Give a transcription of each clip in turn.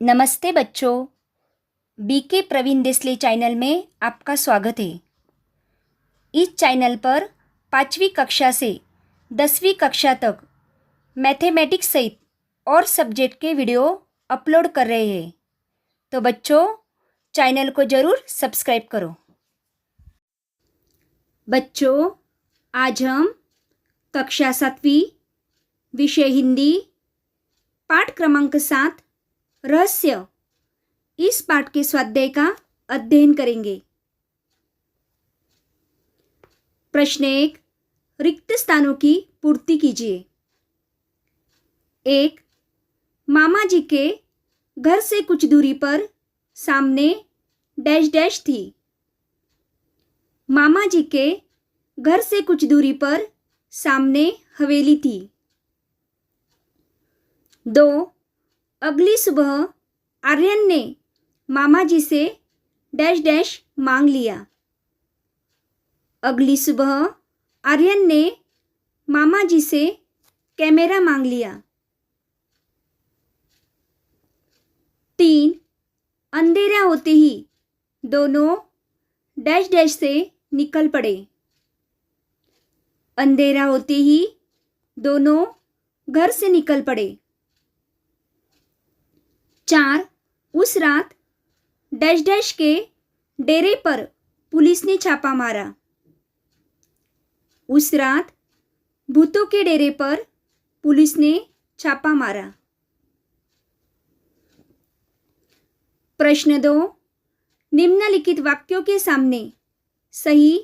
नमस्ते बच्चों। BK Praveen Desale channel में आपका स्वागत है। इस चैनल पर 5वीं कक्षा से 10वीं कक्षा तक मैथमेटिक्स सहित और सब्जेक्ट के वीडियो अपलोड कर रहे हैं, तो बच्चों चैनल को ज़रूर सब्सक्राइब करो। बच्चों, आज हम कक्षा 7वीं विषय हिंदी पाठ क्रमांक 7 रहस्य इस पाठ के स्वाध्याय का अध्ययन करेंगे। प्रश्न 1, रिक्त स्थानों की पूर्ति कीजिए। 1, मामा जी के घर से कुछ दूरी पर सामने डैश डैश थी। मामा जी के घर से कुछ दूरी पर सामने हवेली थी। 2, अगली सुबह आर्यन ने मामा जी से डैश डैश मांग लिया। अगली सुबह आर्यन ने मामा जी से कैमरा मांग लिया। 3, अंधेरा होते ही दोनों डैश डैश से निकल पड़े। अंधेरा होते ही दोनों घर से निकल पड़े। 4, उस रात डैश डैश के डेरे पर पुलिस ने छापा मारा। उस रात भूतों के डेरे पर पुलिस ने छापा मारा। प्रश्न 2, निम्नलिखित वाक्यों के सामने सही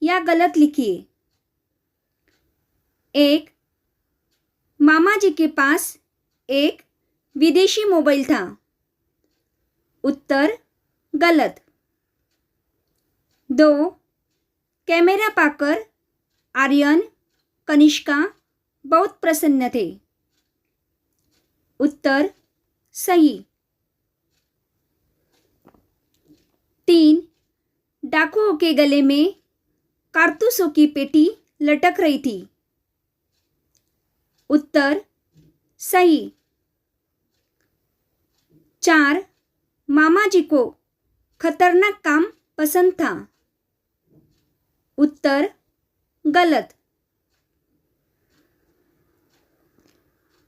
या गलत लिखिए। 1, मामा जी के पास एक विदेशी मोबाइल था। उत्तर गलत। 2, कैमरा पाकर आर्यन कनिष्का बहुत प्रसन्न थे। उत्तर सही। 3, डाकुओं के गले में कारतूसों की पेटी लटक रही थी। उत्तर सही। 4, मामा जी को खतरनाक काम पसंद था। उत्तर गलत।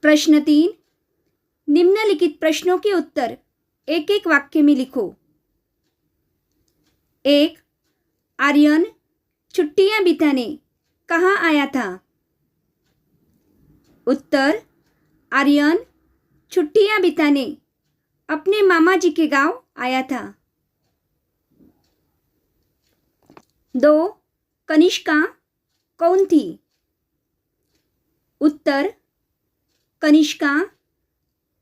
प्रश्न 3, निम्नलिखित प्रश्नों के उत्तर एक एक वाक्य में लिखो। 1, आर्यन छुट्टियां बिताने कहाँ आया था? उत्तर आर्यन छुट्टियां बिताने अपने मामा जी के गांव आया था। 2, कनिष्का कौन थी? उत्तर कनिष्का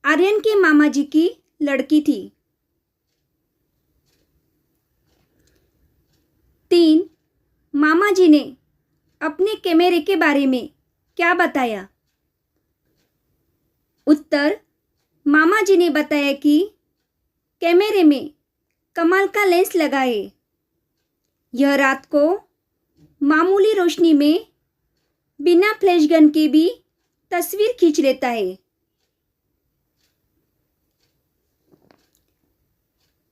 आर्यन के मामा जी की लड़की थी। 3, मामा जी ने अपने कैमरे के बारे में क्या बताया? उत्तर मामा जी ने बताया कि कैमरे में कमाल का लेंस लगा है। यह रात को मामूली रोशनी में बिना फ्लैश गन के भी तस्वीर खींच लेता है।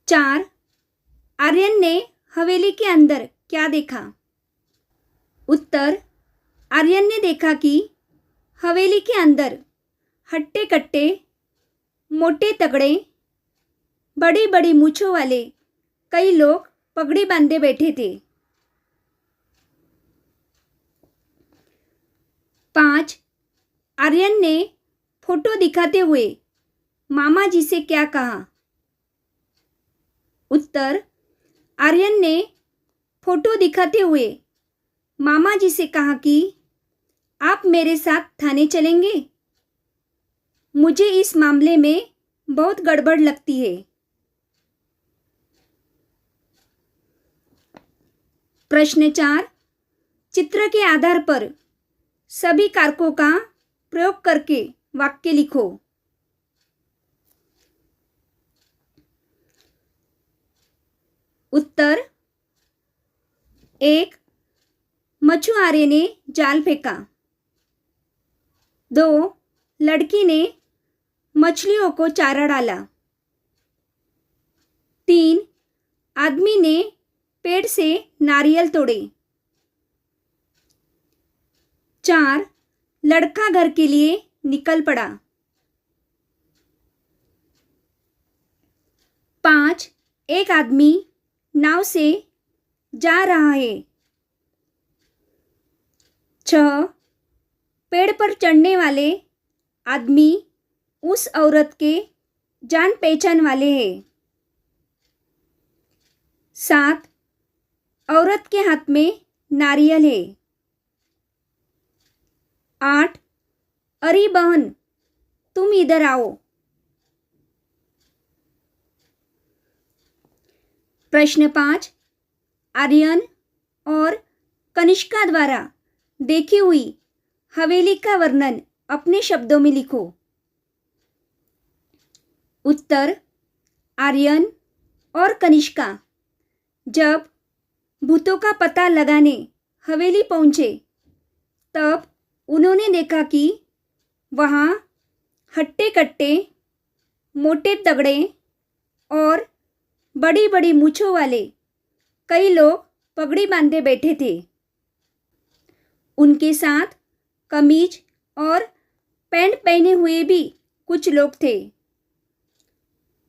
4, आर्यन ने हवेली के अंदर क्या देखा? उत्तर आर्यन ने देखा कि हवेली के अंदर हट्टे कट्टे मोटे तगड़े बड़ी बड़ी मूछों वाले कई लोग पगड़ी बांधे बैठे थे। 5, आर्यन ने फोटो दिखाते हुए मामा जी से क्या कहा? उत्तर आर्यन ने फोटो दिखाते हुए मामा जी से कहा कि आप मेरे साथ थाने चलेंगे? मुझे इस मामले में बहुत गड़बड़ लगती है। प्रश्न 4, चित्र के आधार पर सभी कारकों का प्रयोग करके वाक्य लिखो। उत्तर 1, मछुआरे ने जाल फेंका। 2, लड़की ने मछलियों को चारा डाला। 3. आदमी ने पेड़ से नारियल तोड़े. 4. लड़का घर के लिए निकल पड़ा. 5. एक आदमी नाव से जा रहा है. 6. पेड़ पर चढ़ने वाले आदमी उस औरत के जान पहचान वाले हैं. 7. औरत के हाथ में नारियल है. 8. अरे बहन, तुम इधर आओ. प्रश्न 5. आर्यन और कनिष्का द्वारा देखी हुई हवेली का वर्णन अपने शब्दों में लिखो. उत्तर. आर्यन और कनिष्का जब भूतों का पता लगाने हवेली पहुंचे तब उन्होंने देखा कि वहाँ हट्टे कट्टे, मोटे तगड़े और बड़ी बड़ी मूछों वाले कई लोग पगड़ी बांधे बैठे थे. उनके साथ कमीज और पैंट पहने हुए भी कुछ लोग थे.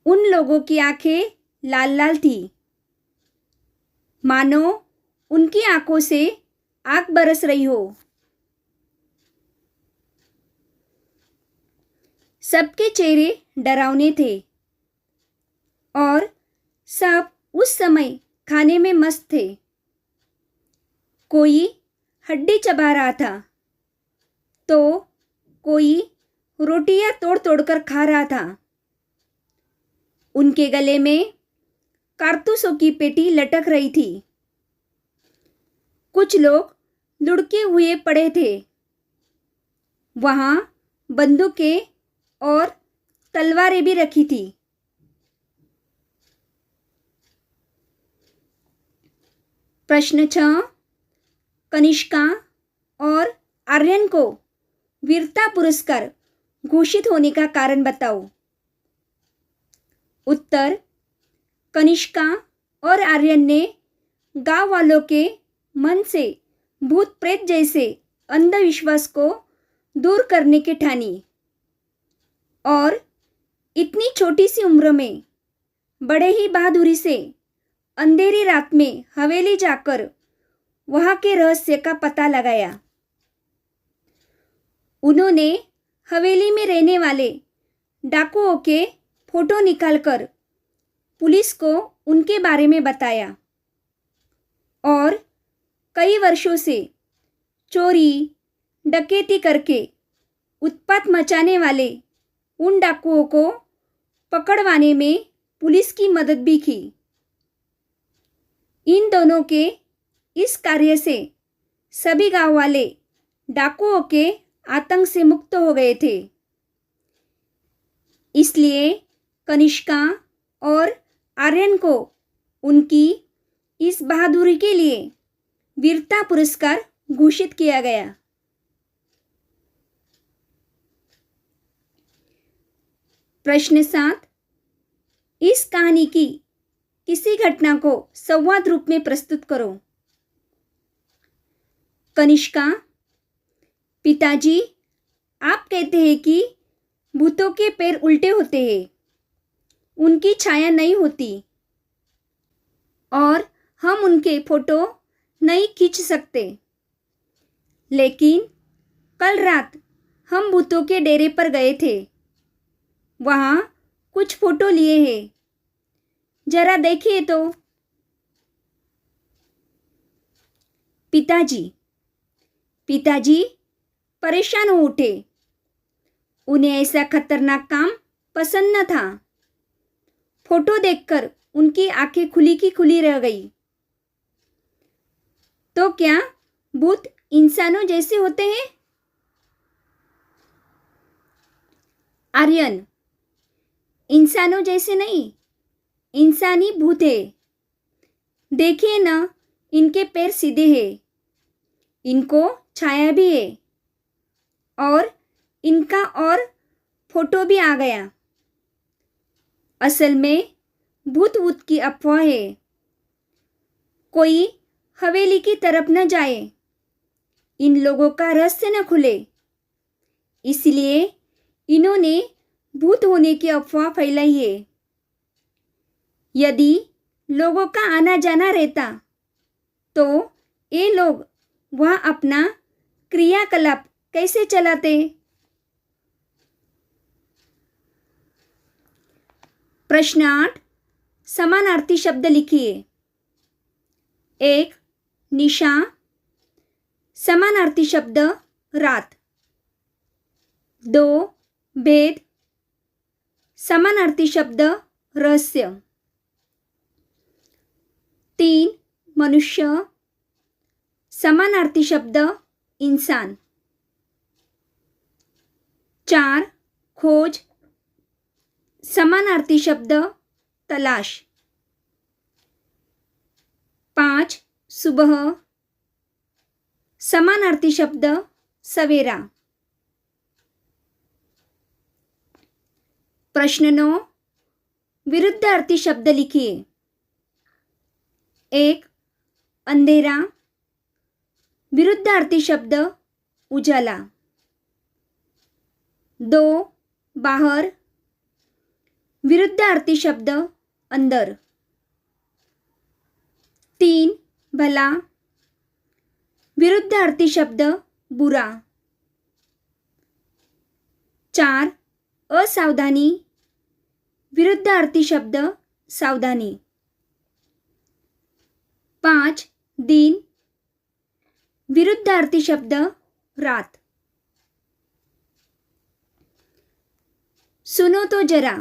उन लोगों की आंखें लाल लाल थी, मानो उनकी आंखों से आग बरस रही हो. सबके चेहरे डरावने थे और सब उस समय खाने में मस्त थे. कोई हड्डी चबा रहा था तो कोई रोटियां तोड़ तोड़ कर खा रहा था. उनके गले में कारतूसों की पेटी लटक रही थी. कुछ लोग लुढ़के हुए पड़े थे. वहाँ बंदूकें और तलवारें भी रखी थी. प्रश्न 6. कनिष्का और आर्यन को वीरता पुरस्कार घोषित होने का कारण बताओ. उत्तर. कनिष्का और आर्यन ने गांव वालों के मन से भूत प्रेत जैसे अंधविश्वास को दूर करने की ठानी और इतनी छोटी सी उम्र में बड़े ही बहादुरी से अंधेरी रात में हवेली जाकर वहाँ के रहस्य का पता लगाया. उन्होंने हवेली में रहने वाले डाकुओं के फोटो निकालकर पुलिस को उनके बारे में बताया और कई वर्षों से चोरी डकैती करके उत्पात मचाने वाले उन डाकुओं को पकड़वाने में पुलिस की मदद भी की. इन दोनों के इस कार्य से सभी गांव वाले डाकुओं के आतंक से मुक्त हो गए थे. इसलिए कनिष्का और आर्यन को उनकी इस बहादुरी के लिए वीरता पुरस्कार घोषित किया गया. प्रश्न 7. इस कहानी की किसी घटना को संवाद रूप में प्रस्तुत करो. कनिष्का. पिताजी, आप कहते हैं कि भूतों के पैर उल्टे होते हैं, उनकी छाया नहीं होती और हम उनके फोटो नहीं खींच सकते. लेकिन कल रात हम भूतों के डेरे पर गए थे. वहाँ कुछ फोटो लिए हैं, जरा देखिए तो. पिताजी परेशान हो उठे. उन्हें ऐसा खतरनाक काम पसंद न था. फोटो देखकर उनकी आंखें खुली की खुली रह गई. तो क्या भूत इंसानों जैसे होते हैं? आर्यन. इंसानों जैसे नहीं, इंसानी भूत है. देखिए ना, इनके पैर सीधे हैं, इनको छाया भी है और इनका और फोटो भी आ गया. असल में भूत वूत की अफवाह है। कोई हवेली की तरफ न जाए, इन लोगों का रहस्य न खुले, इसलिए इन्होंने भूत होने की अफवाह फैलाई है। यदि लोगों का आना जाना रहता तो ये लोग वहाँ अपना क्रियाकलाप कैसे चलाते? प्रश्न 8, समानार्थी शब्द लिखिए। 1. निशा, समानार्थी शब्द रात। 2. भेद, समानार्थी शब्द रहस्य। 3. मनुष्य, समानार्थी शब्द इंसान। 4. खोज, समानार्थी शब्द तलाश। 5. सुबह, समानार्थी शब्द सवेरा। प्रश्न 9, विरुद्धार्थी शब्द लिखिए। 1. अंधेरा, विरुद्धार्थी शब्द उजाला। 2. बाहर, विरुद्धार्थी शब्द अंदर। 3. भला, विरुद्धार्थी शब्द बुरा। 4. असावधानी, विरुद्धार्थी शब्द सावधानी। 5. दिन, विरुद्धार्थी शब्द रात। सुनो तो जरा,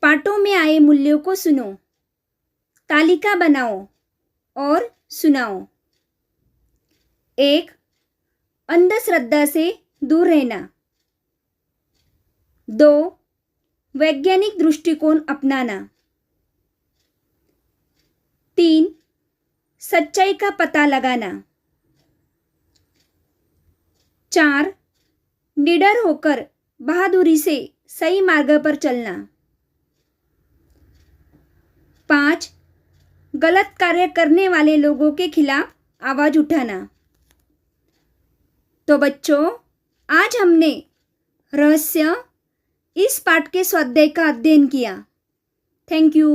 पाठों में आए मूल्यों को सुनो, तालिका बनाओ और सुनाओ। 1. अंधश्रद्धा से दूर रहना। 2. वैज्ञानिक दृष्टिकोण अपनाना। 3. सच्चाई का पता लगाना। 4. निडर होकर बहादुरी से सही मार्ग पर चलना। 5. गलत कार्य करने वाले लोगों के खिलाफ आवाज उठाना। तो बच्चों, आज हमने रहस्य इस पाठ के स्वाध्याय का अध्ययन किया। Thank you.